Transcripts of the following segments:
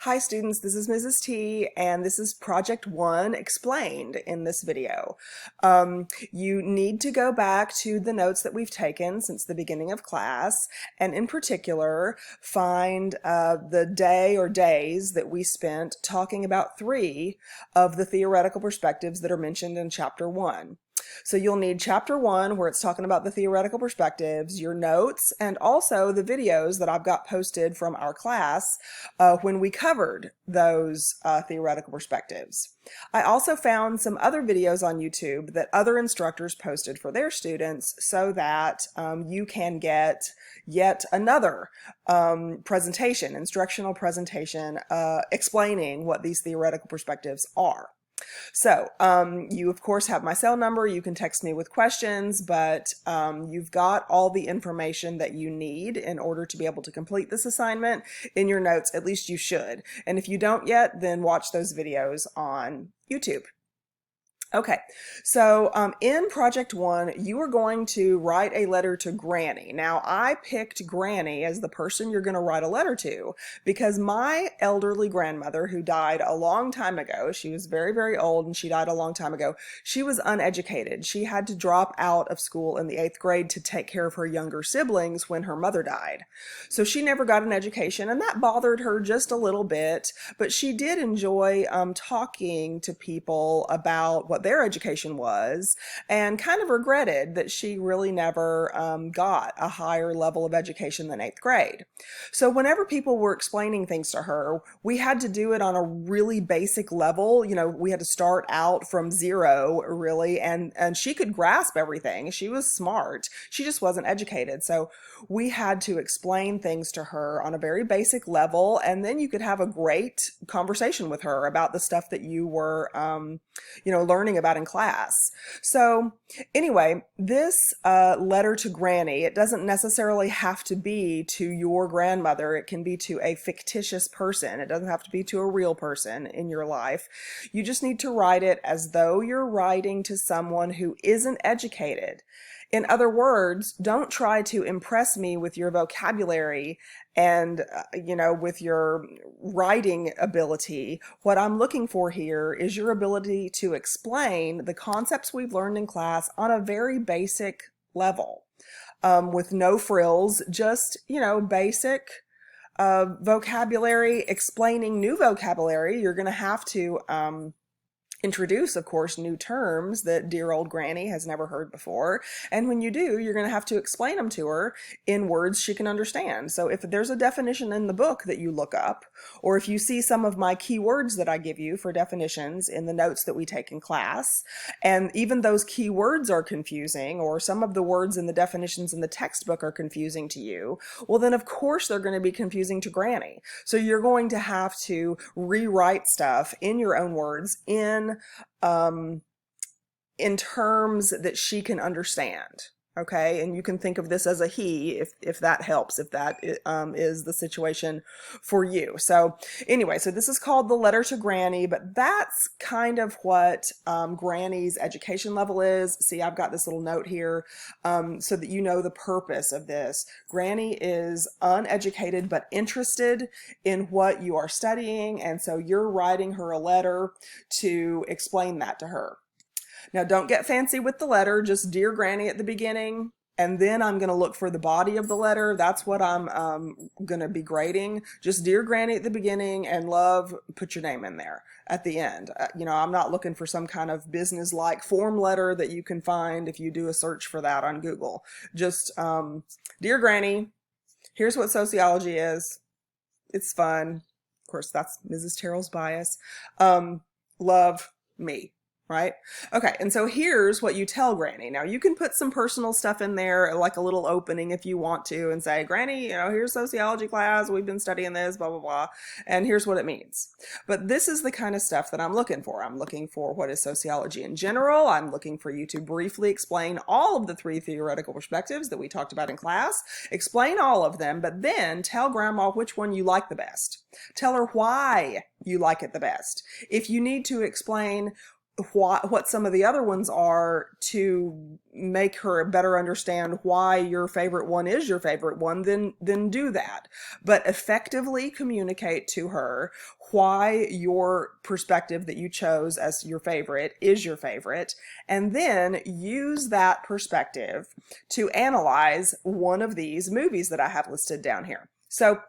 Hi students, this is Mrs. T and this is Project 1 explained in this video. You need to go back to the notes that we've taken since the beginning of class, and in particular find the day or days that we spent talking about 3 of the theoretical perspectives that are mentioned in Chapter 1. So you'll need Chapter 1, where it's talking about the theoretical perspectives, your notes, and also the videos that I've got posted from our class when we covered those theoretical perspectives. I also found some other videos on YouTube that other instructors posted for their students so that you can get yet another instructional presentation explaining what these theoretical perspectives are. So you of course have my cell number. You can text me with questions, but you've got all the information that you need in order to be able to complete this assignment in your notes. At least you should. And if you don't yet, then watch those videos on YouTube. Okay, so in Project 1, you are going to write a letter to Granny. Now, I picked Granny as the person you're going to write a letter to because my elderly grandmother, who died a long time ago, she was very, very old and she died a long time ago, she was uneducated. She had to drop out of school in the 8th grade to take care of her younger siblings when her mother died. So she never got an education, and that bothered her just a little bit, but she did enjoy talking to people about what their education was, and kind of regretted that she really never got a higher level of education than 8th grade. So whenever people were explaining things to her, we had to do it on a really basic level. You know, we had to start out from zero, really, and she could grasp everything. She was smart. She just wasn't educated. So we had to explain things to her on a very basic level, and then you could have a great conversation with her about the stuff that you were learning about in class. So anyway, this letter to Granny, it doesn't necessarily have to be to your grandmother. It can be to a fictitious person. It doesn't have to be to a real person in your life. You just need to write it as though you're writing to someone who isn't educated. In other words, don't try to impress me with your vocabulary and, with your writing ability. What I'm looking for here is your ability to explain the concepts we've learned in class on a very basic level, with no frills, just, basic vocabulary, explaining new vocabulary. You're going to have to introduce, of course, new terms that dear old Granny has never heard before. And when you do, you're going to have to explain them to her in words she can understand. So if there's a definition in the book that you look up, or if you see some of my keywords that I give you for definitions in the notes that we take in class, and even those keywords are confusing, or some of the words in the definitions in the textbook are confusing to you, well then of course they're going to be confusing to Granny. So you're going to have to rewrite stuff in your own words in terms that she can understand. Okay, and you can think of this as a he if that helps, if that is the situation for you. So anyway, so this is called the letter to Granny, but that's kind of what Granny's education level is. See, I've got this little note here so that you know the purpose of this. Granny is uneducated but interested in what you are studying, and so you're writing her a letter to explain that to her. Now, don't get fancy with the letter, just Dear Granny at the beginning, and then I'm going to look for the body of the letter. That's what I'm going to be grading. Just Dear Granny at the beginning, and love, put your name in there at the end. I'm not looking for some kind of business-like form letter that you can find if you do a search for that on Google. Just Dear Granny, here's what sociology is. It's fun. Of course, that's Mrs. Terrell's bias. Love, me. Right? Okay, and so here's what you tell Granny. Now you can put some personal stuff in there, like a little opening if you want to, and say, Granny, here's sociology class, we've been studying this, blah, blah, blah, and here's what it means. But this is the kind of stuff that I'm looking for. I'm looking for what is sociology in general. I'm looking for you to briefly explain all of the 3 theoretical perspectives that we talked about in class. Explain all of them, but then tell Grandma which one you like the best. Tell her why you like it the best. If you need to explain what some of the other ones are to make her better understand why your favorite one is your favorite one, then do that. But effectively communicate to her why your perspective that you chose as your favorite is your favorite, and then use that perspective to analyze one of these movies that I have listed down here. So,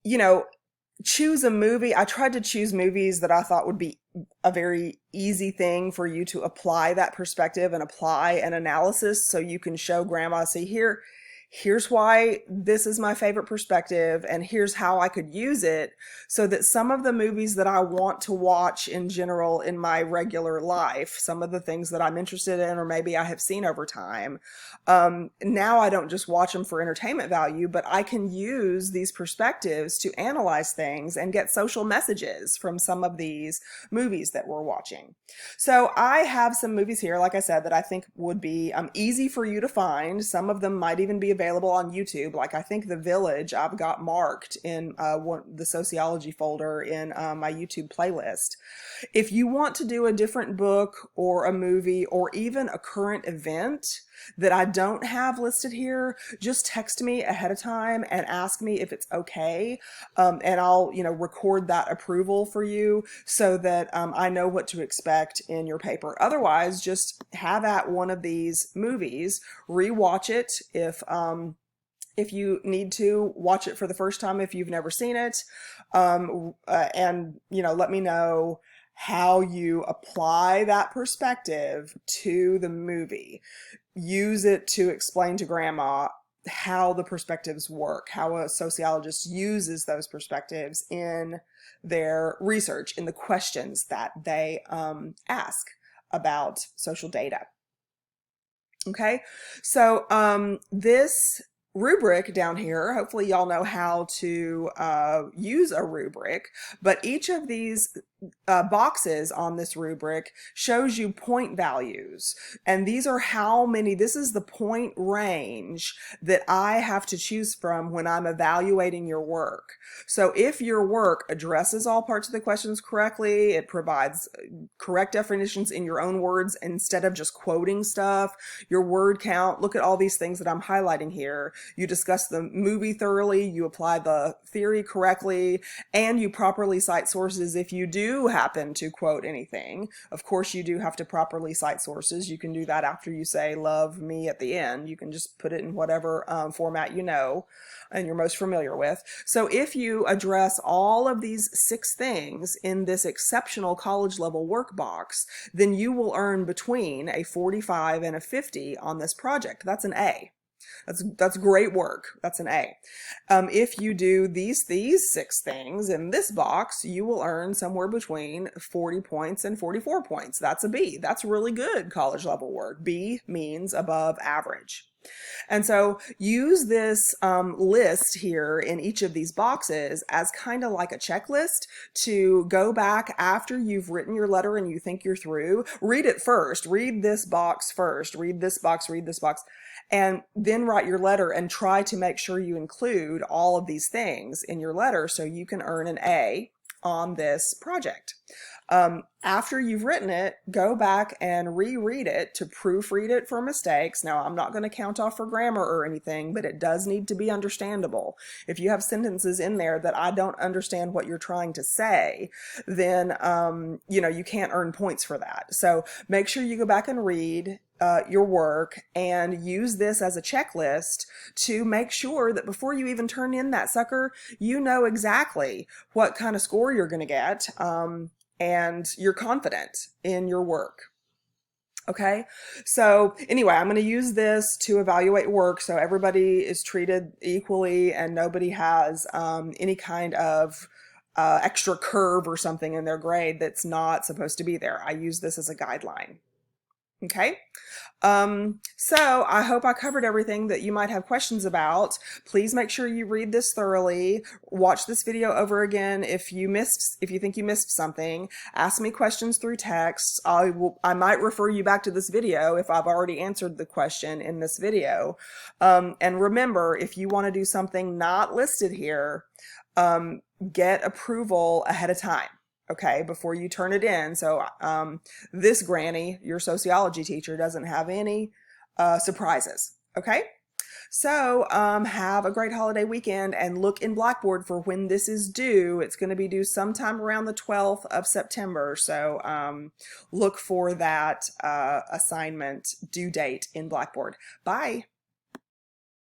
you know, choose a movie. I tried to choose movies that I thought would be a very easy thing for you to apply that perspective and apply an analysis, so you can show grandma, see, here's why this is my favorite perspective, and here's how I could use it, so that some of the movies that I want to watch in general in my regular life, some of the things that I'm interested in or maybe I have seen over time, now I don't just watch them for entertainment value, but I can use these perspectives to analyze things and get social messages from some of these movies that we're watching. So I have some movies here, like I said, that I think would be easy for you to find. Some of them might even be available on YouTube. Like I think The Village, I've got marked in the sociology folder in my YouTube playlist. If you want to do a different book or a movie or even a current event that I don't have listed here, just text me ahead of time and ask me if it's okay. And I'll, record that approval for you so that I know what to expect in your paper. Otherwise, just have at one of these movies, rewatch it if you need to, watch it for the first time if you've never seen it, and let me know how you apply that perspective to the movie. Use it to explain to grandma how the perspectives work, how a sociologist uses those perspectives in their research, in the questions that they ask about social data. Okay, so this rubric down here, hopefully y'all know how to use a rubric, but each of these boxes on this rubric shows you point values, and these are how many, this is the point range that I have to choose from when I'm evaluating your work. So if your work addresses all parts of the questions correctly, it provides correct definitions in your own words instead of just quoting stuff, your word count, look at all these things that I'm highlighting here, you discuss the movie thoroughly, you apply the theory correctly, and you properly cite sources if you do happen to quote anything. Of course, you do have to properly cite sources. You can do that after you say love me at the end. You can just put it in whatever format you know and you're most familiar with. So if you address all of these 6 things in this exceptional college level work box, then you will earn between a 45 and a 50 on this project. That's an A. That's great work. That's an A. If you do these 6 things in this box, you will earn somewhere between 40 points and 44 points. That's a B. That's really good college level work. B means above average. And so use this list here in each of these boxes as kind of like a checklist to go back after you've written your letter and you think you're through. Read it first. Read this box first. Read this box. Read this box. And then write your letter and try to make sure you include all of these things in your letter so you can earn an A on this project. After you've written it, go back and reread it to proofread it for mistakes. Now, I'm not going to count off for grammar or anything, but it does need to be understandable. If you have sentences in there that I don't understand what you're trying to say, then, you can't earn points for that. So make sure you go back and read your work and use this as a checklist to make sure that before you even turn in that sucker, you know exactly what kind of score you're going to get. And you're confident in your work. Okay, so anyway, I'm going to use this to evaluate work so everybody is treated equally and nobody has any kind of extra curve or something in their grade that's not supposed to be there. I use this as a guideline. Okay, so I hope I covered everything that you might have questions about. Please make sure you read this thoroughly. Watch this video over again if you think you missed something. Ask me questions through text. I might refer you back to this video if I've already answered the question in this video. And remember, if you want to do something not listed here, get approval ahead of time. okay, before you turn it in. So this granny, your sociology teacher, doesn't have any surprises, okay? So have a great holiday weekend and look in Blackboard for when this is due. It's going to be due sometime around the 12th of September. So look for that assignment due date in Blackboard. Bye.